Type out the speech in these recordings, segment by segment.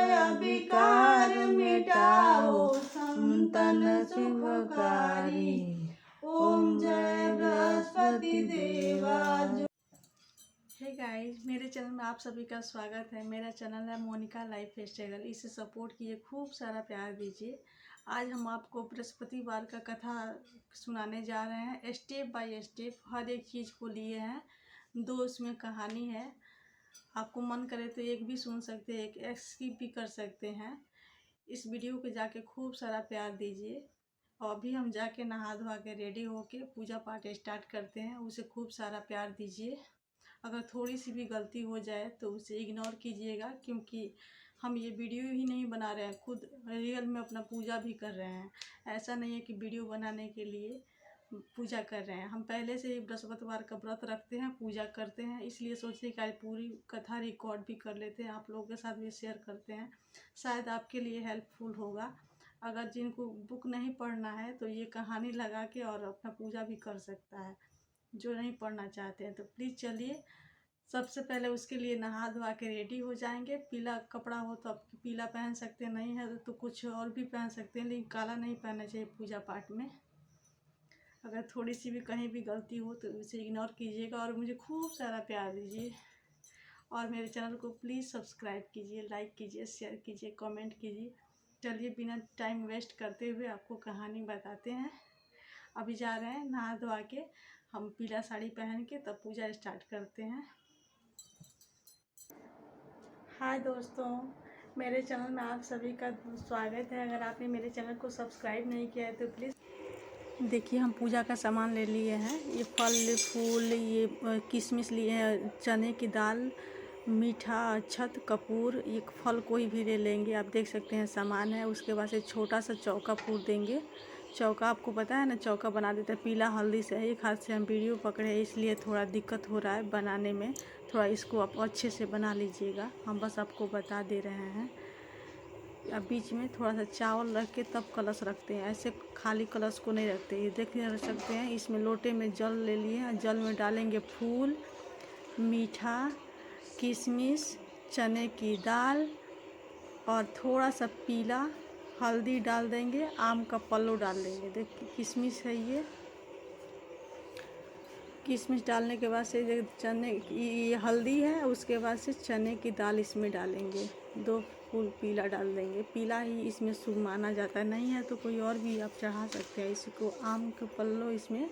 विकार मिटाओ संतन शुभकारी। ओम जय बृहस्पति देवा। हे गाइस, मेरे चैनल में आप सभी का स्वागत है। मेरा चैनल है मोनिका लाइफ स्टाइल। इसे सपोर्ट कीजिए, खूब सारा प्यार दीजिए। आज हम आपको बृहस्पतिवार का कथा सुनाने जा रहे हैं। स्टेप बाय स्टेप हर एक चीज़ को लिए हैं। 2 इसमें कहानी है। आपको मन करे तो एक भी सुन सकते हैं, एक स्किप भी कर सकते हैं। इस वीडियो को जाके खूब सारा प्यार दीजिए। और अभी हम जाके नहा धोवा के रेडी होके पूजा पाठ स्टार्ट करते हैं। उसे खूब सारा प्यार दीजिए। अगर थोड़ी सी भी गलती हो जाए तो उसे इग्नोर कीजिएगा, क्योंकि हम ये वीडियो ही नहीं बना रहे हैं, खुद रियल में अपना पूजा भी कर रहे हैं। ऐसा नहीं है कि वीडियो बनाने के लिए पूजा कर रहे हैं। हम पहले से ही बृहस्पतिवार का व्रत रखते हैं, पूजा करते हैं, इसलिए सोचे कि आज पूरी कथा रिकॉर्ड भी कर लेते हैं, आप लोगों के साथ भी शेयर करते हैं। शायद आपके लिए हेल्पफुल होगा। अगर जिनको बुक नहीं पढ़ना है तो ये कहानी लगा के और अपना पूजा भी कर सकता है। जो नहीं पढ़ना चाहते हैं तो प्लीज़ चलिए। सबसे पहले उसके लिए नहा धोवा के रेडी हो जाएंगे। पीला कपड़ा हो तो आप पीला पहन सकते हैं, नहीं है तो कुछ और भी पहन सकते हैं, लेकिन काला नहीं पहनना चाहिए पूजा पाठ में। अगर थोड़ी सी भी कहीं भी गलती हो तो उसे इग्नोर कीजिएगा और मुझे खूब सारा प्यार दीजिए। और मेरे चैनल को प्लीज़ सब्सक्राइब कीजिए, लाइक कीजिए, शेयर कीजिए, कमेंट कीजिए। चलिए बिना टाइम वेस्ट करते हुए आपको कहानी बताते हैं। अभी जा रहे हैं नहा धोवा के, हम पीला साड़ी पहन के तब पूजा स्टार्ट करते हैं। हाय दोस्तों, मेरे चैनल में आप सभी का स्वागत है। अगर आपने मेरे चैनल को सब्सक्राइब नहीं किया है तो प्लीज़ देखिए, हम पूजा का सामान ले लिए हैं। ये फल फूल, ये किशमिश लिए हैं, चने की दाल, मीठा, अक्षत, कपूर। ये फल कोई भी ले लेंगे, आप देख सकते हैं सामान है। उसके बाद से छोटा सा चौका फूल देंगे। चौका आपको पता है ना, चौका बना देते हैं पीला हल्दी से। एक हाथ से हम वीडियो पकड़े हैं, इसलिए थोड़ा दिक्कत हो रहा है बनाने में। थोड़ा इसको आप अच्छे से बना लीजिएगा, हम बस आपको बता दे रहे हैं। अब बीच में थोड़ा सा चावल रख के तब कलश रखते हैं, ऐसे खाली कलश को नहीं रखते। ये देख सकते हैं, इसमें लोटे में जल ले लिए हैं। जल में डालेंगे फूल, मीठा, किशमिश, चने की दाल और थोड़ा सा पीला हल्दी डाल देंगे। आम का पल्लू डाल देंगे। देखिए किशमिश है, ये किशमिश डालने के बाद से चने की हल्दी है, उसके बाद से चने की दाल इसमें डालेंगे। 2 फूल पीला डाल देंगे, पीला ही इसमें शुभ माना जाता है। नहीं है तो कोई और भी आप चढ़ा सकते हैं। इसको आम के पल्लो इसमें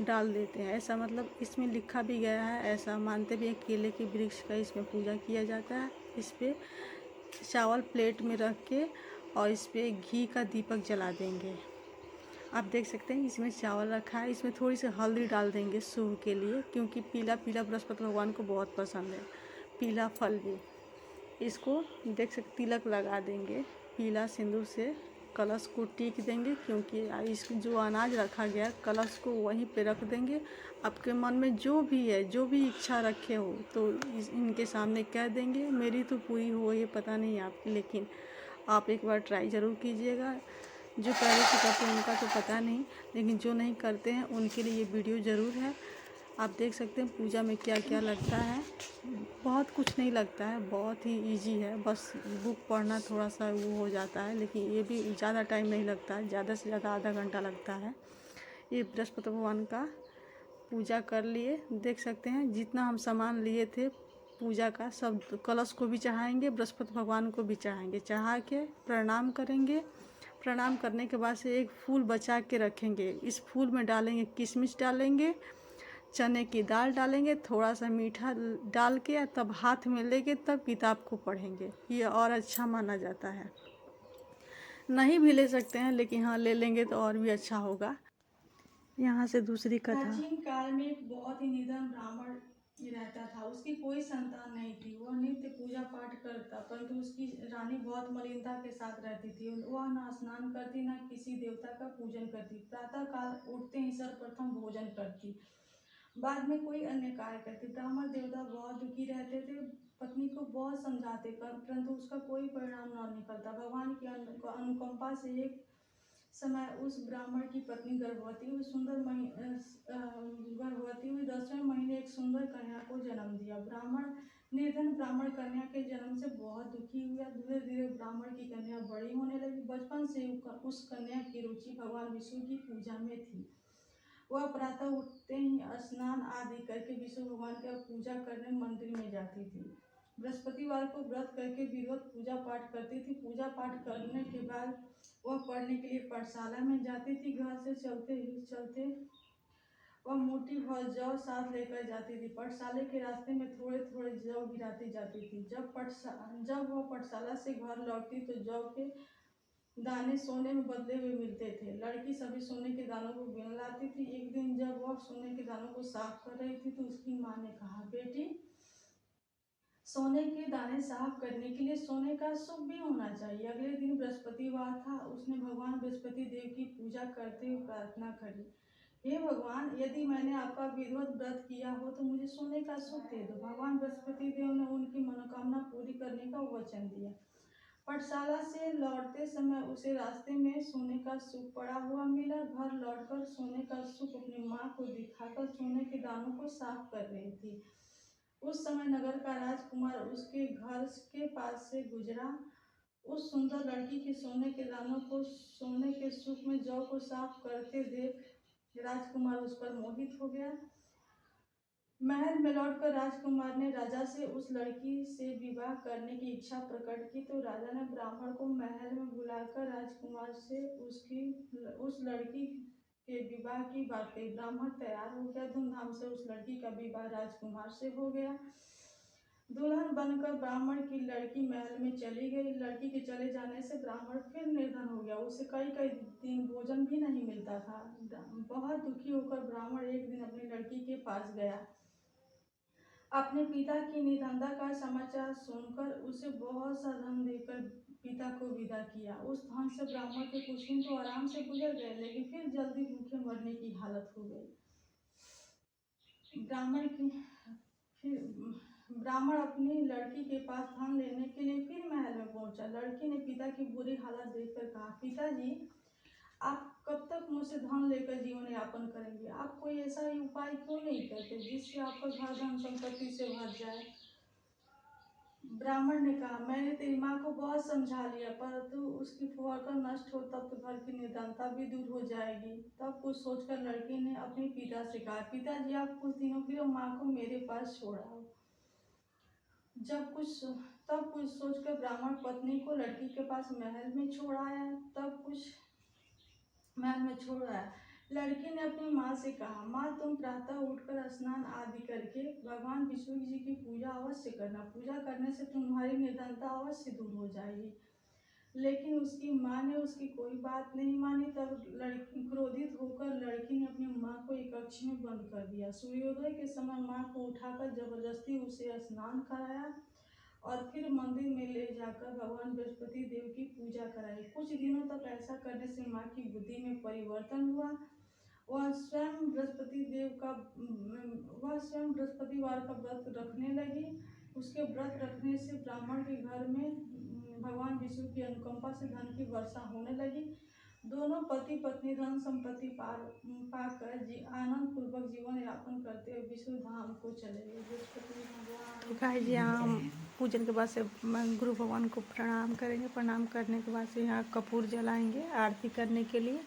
डाल देते हैं। ऐसा मतलब इसमें लिखा भी गया है, ऐसा मानते भी हैं केले के वृक्ष का इसमें पूजा किया जाता है। इस पर चावल प्लेट में रख के और इस पर घी का दीपक जला देंगे। आप देख सकते हैं इसमें चावल रखा है। इसमें थोड़ी सी हल्दी डाल देंगे शुभ के लिए, क्योंकि पीला पीला बृहस्पति भगवान को बहुत पसंद है, पीला फल भी। इसको देख सकते तिलक लगा देंगे पीला सिंदूर से। कलश को टीक देंगे, क्योंकि इस जो अनाज रखा गया कलश को वहीं पे रख देंगे। आपके मन में जो भी है, जो भी इच्छा रखे हो तो इनके सामने कह देंगे। मेरी तो पूरी हो, ये पता नहीं आपकी, लेकिन आप एक बार ट्राई ज़रूर कीजिएगा। जो पहले से करते हैं उनका तो पता नहीं, लेकिन जो नहीं करते हैं उनके लिए ये वीडियो ज़रूर है। आप देख सकते हैं पूजा में क्या क्या लगता है। बहुत कुछ नहीं लगता है, बहुत ही इजी है। बस बुक पढ़ना थोड़ा सा वो हो जाता है, लेकिन ये भी ज़्यादा टाइम नहीं लगता है। ज़्यादा से ज़्यादा आधा घंटा लगता है। ये बृहस्पति भगवान का पूजा कर लिए। देख सकते हैं जितना हम सामान लिए थे पूजा का, सब कलश को भी चढ़ाएंगे, बृहस्पति भगवान को भी चढ़ाएंगे। चढ़ा के प्रणाम करेंगे। प्रणाम करने के बाद से एक फूल बचा के रखेंगे। इस फूल में डालेंगे किशमिश, डालेंगे चने की दाल, डालेंगे थोड़ा सा मीठा डाल के, तब हाथ में लेके तब किताब को पढ़ेंगे। ये और अच्छा माना जाता है। नहीं भी ले सकते हैं, लेकिन हाँ ले लेंगे तो और भी अच्छा होगा। यहाँ से दूसरी कथा। प्राचीन काल में एक बहुत ही निधन ब्राह्मण रहता था। उसकी कोई संतान नहीं थी। वह नित्य पूजा पाठ करता, परंतु उसकी रानी बहुत मलिनता के साथ रहती थी। वह न स्नान करती, न किसी देवता का पूजन करती। प्रातः काल उठते ही सर्वप्रथम भोजन करती, बाद में कोई अन्य कार्य करती। ब्राह्मण देवता बहुत दुखी रहते थे। पत्नी को बहुत समझाते, परंतु उसका कोई परिणाम न निकलता। भगवान की अनुकंपा से एक समय उस ब्राह्मण की पत्नी गर्भवती हुई। गर्भवती हुई 10वें महीने एक सुंदर कन्या को जन्म दिया। ब्राह्मण निर्धन ब्राह्मण कन्या के जन्म से बहुत दुखी हुआ। धीरे धीरे ब्राह्मण की कन्या बड़ी होने लगी। बचपन से उस कन्या की रुचि भगवान विष्णु की पूजा में थी। वह प्रातः उठते ही स्नान आदि करके विष्णु भगवान की पूजा करने मंदिर में जाती थी। बृहस्पतिवार को व्रत करके विधिवत पूजा पाठ करती थी। पूजा पाठ करने के बाद वह पढ़ने के लिए पाठशाला में जाती थी। घर से चलते वह मुट्ठी भर जौ साथ लेकर जाती थी। पाठशाला के रास्ते में थोड़े थोड़े जौ गिराती जाती थी। जब वह पाठशाला से घर लौटती तो जौ के दाने सोने में बदले हुए मिलते थे। लड़की सभी सोने के दानों को गिन लाती थी। एक दिन जब वह सोने के दानों को साफ कर रही थी तो उसकी माँ ने कहा, बेटी, सोने के दाने साफ करने के लिए सोने का सुख भी होना चाहिए। अगले दिन बृहस्पतिवार था। उसने भगवान बृहस्पति देव की पूजा करते हुए प्रार्थना करी, हे भगवान, यदि मैंने आपका विधिवत व्रत किया हो तो मुझे सोने का सुख दे दो। भगवान बृहस्पति देव ने उनकी मनोकामना पूरी करने का वचन दिया। पाठशाला से लौटते समय उसे रास्ते में सोने का सुख पड़ा हुआ मिला। घर लौटकर सोने का सुख अपनी माँ को दिखाकर सोने के दानों को साफ कर रही थी। उस समय नगर का राजकुमार उसके घर के पास से गुजरा। उस सुंदर लड़की के सोने के दानों को सोने के सुख में जौ को साफ करते देख राजकुमार उस पर मोहित हो गया। महल में लौटकर राजकुमार ने राजा से उस लड़की से विवाह करने की इच्छा प्रकट की तो राजा ने ब्राह्मण को महल में बुलाकर राजकुमार से उस लड़की के विवाह की बात कही। ब्राह्मण तैयार हो गया। धूमधाम से उस लड़की का विवाह राजकुमार से हो गया। दुल्हन बनकर ब्राह्मण की लड़की महल में चली गई। लड़की के चले जाने से ब्राह्मण फिर निर्धन हो गया। उसे कई कई दिन भोजन भी नहीं मिलता था। बहुत दुखी होकर ब्राह्मण एक दिन अपनी लड़की के पास गया। अपने पिता की निधनता का समाचार सुनकर उसे बहुत सा धन देकर पिता को विदा किया। उस धन से ब्राह्मण के कुछ दिन तो आराम से गुजर गए, लेकिन फिर जल्दी भूखे मरने की हालत हो गई। ब्राह्मण अपनी लड़की के पास धन लेने के लिए फिर महल में पहुंचा। लड़की ने पिता की बुरी हालत देखकर कहा, पिताजी, आप कब तक मुझसे धन लेकर जीवन यापन करेंगे? आप कोई ऐसा ही उपाय क्यों नहीं करते जिससे आपका घर धन संपत्ति से भर जाए? ब्राह्मण ने कहा, मैंने तेरी माँ को बहुत समझा लिया, परंतु उसकी फुफकार नष्ट हो तब तो घर की निधनता भी दूर हो जाएगी। तब कुछ सोचकर लड़की ने अपने पिता से कहा, पिताजी, आप कुछ दिनों के लिए माँ को मेरे पास छोड़ आओ। तब कुछ सोचकर ब्राह्मण पत्नी को लड़की के पास महल में छोड़ आया। लड़की ने अपनी माँ से कहा, माँ, तुम प्रातः उठकर स्नान आदि करके भगवान विष्णु जी की पूजा अवश्य करना। पूजा करने से तुम्हारी निर्धनता अवश्य दूर हो जाएगी। लेकिन उसकी माँ ने उसकी कोई बात नहीं मानी। तब लड़की क्रोधित होकर लड़की ने अपनी माँ को एक कक्ष में बंद कर दिया। सूर्योदय के समय माँ को उठाकर जबरदस्ती उसे स्नान कराया और फिर मंदिर में ले जाकर भगवान बृहस्पति देव की पूजा कराई। कुछ दिनों तक ऐसा करने से माँ की बुद्धि में परिवर्तन हुआ। वह स्वयं बृहस्पतिवार का व्रत रखने लगी। उसके व्रत रखने से ब्राह्मण के घर में भगवान विष्णु की अनुकंपा से धन की वर्षा होने लगी। दोनों पति पत्नी धन संपत्ति पाकर आनंद पूर्वक जीवन यापन करते हुए विष्णु धाम को चले गए। बृहस्पति भगवान। तो गाय जी, यहाँ पूजन के बाद से गुरु भगवान को प्रणाम करेंगे। प्रणाम करने के बाद से यहाँ कपूर जलाएंगे आरती करने के लिए।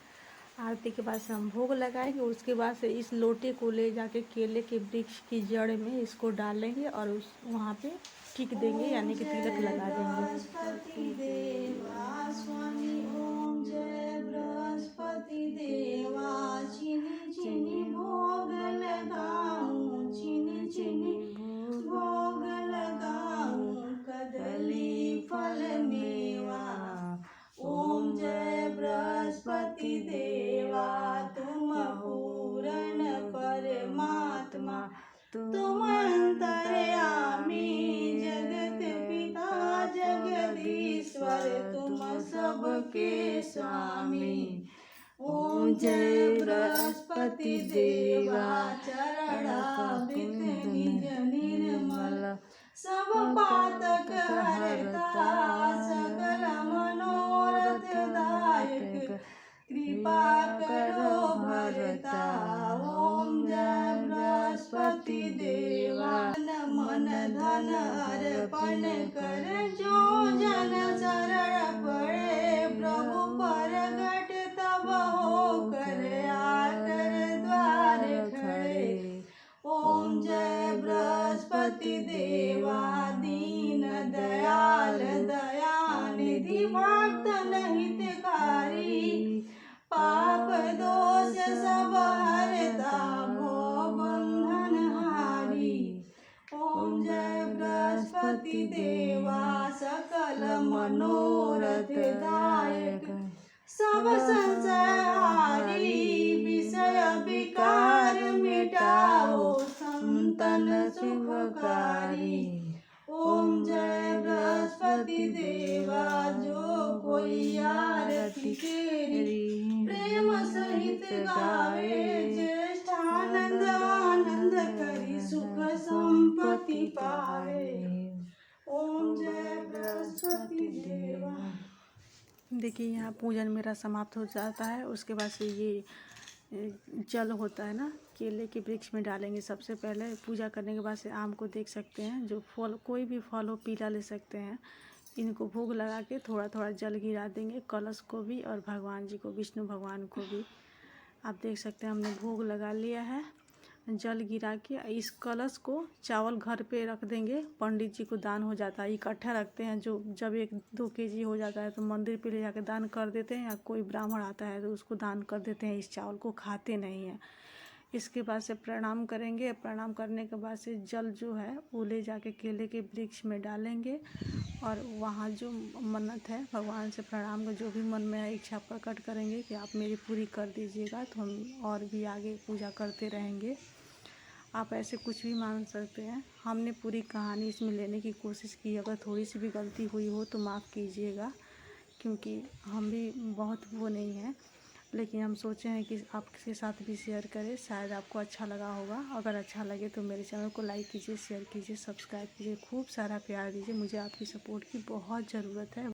आरती के बाद से हम भोग लगाएंगे। उसके बाद से इस लोटे को ले जाके केले के वृक्ष की जड़ में इसको डालेंगे और वहाँ पे टिक देंगे, यानी कि तिलक लगा देंगे। बृहस्पति देवा स्वामी, ओम जय बृहस्पति देवा। चीनी चीनी भोग लगाऊं, चीनी चीनी भोग लगाऊं, कदली फल मेवा। ओम जय बृहस्पति देवा, तुम पूर्ण परमात्मा, तुम अंतर्यामी, जगत पिता जगदीश्वर, तुम सबके स्वामी। ओम जय बृहस्पति देवा, चरणामृत निज निर्मल, सब पातक हरता, सकल मनोरथ दायक, कृपा करो भरता। ओम जय बृहस्पति देवा, मन धन मनोरथ दायक सब संशय हारी विषय विकार मिटाओ संतन शुभकारी। ओम जय बृहस्पति देवा जो कोई आरती तेरी प्रेम सहित गावे ज्येष्ठानंद आनंद करी सुख संपत्ति पावे। ओम जय बृहस्पति देवा। देखिए यहाँ पूजन मेरा समाप्त हो जाता है। उसके बाद से ये जल होता है ना, केले के वृक्ष में डालेंगे। सबसे पहले पूजा करने के बाद से आम को देख सकते हैं, जो फल कोई भी फल हो पीला ले सकते हैं। इनको भोग लगा के थोड़ा थोड़ा जल गिरा देंगे, कलश को भी और भगवान जी को, विष्णु भगवान को भी। आप देख सकते हैं हमने भोग लगा लिया है। जल गिरा के इस कलश को चावल घर पे रख देंगे, पंडित जी को दान हो जाता है। इकट्ठा रखते हैं, जो जब 1-2 केजी हो जाता है तो मंदिर पे ले जाकर दान कर देते हैं, या कोई ब्राह्मण आता है तो उसको दान कर देते हैं। इस चावल को खाते नहीं हैं। इसके बाद से प्रणाम करेंगे। प्रणाम करने के बाद से जल जो है वो ले जाके केले के वृक्ष में डालेंगे, और वहाँ जो मन्नत है भगवान से प्रणाम कर, जो भी मन में है इच्छा प्रकट करेंगे कि आप मेरी पूरी कर दीजिएगा, तो हम और भी आगे पूजा करते रहेंगे। आप ऐसे कुछ भी मांग सकते हैं। हमने पूरी कहानी इसमें लेने की कोशिश की। अगर थोड़ी सी भी गलती हुई हो तो माफ़ कीजिएगा, क्योंकि हम भी बहुत वो नहीं हैं, लेकिन हम सोचे हैं कि आपके साथ भी शेयर करें। शायद आपको अच्छा लगा होगा। अगर अच्छा लगे तो मेरे चैनल को लाइक कीजिए, शेयर कीजिए, सब्सक्राइब कीजिए, खूब सारा प्यार दीजिए। मुझे आपकी सपोर्ट की बहुत ज़रूरत है।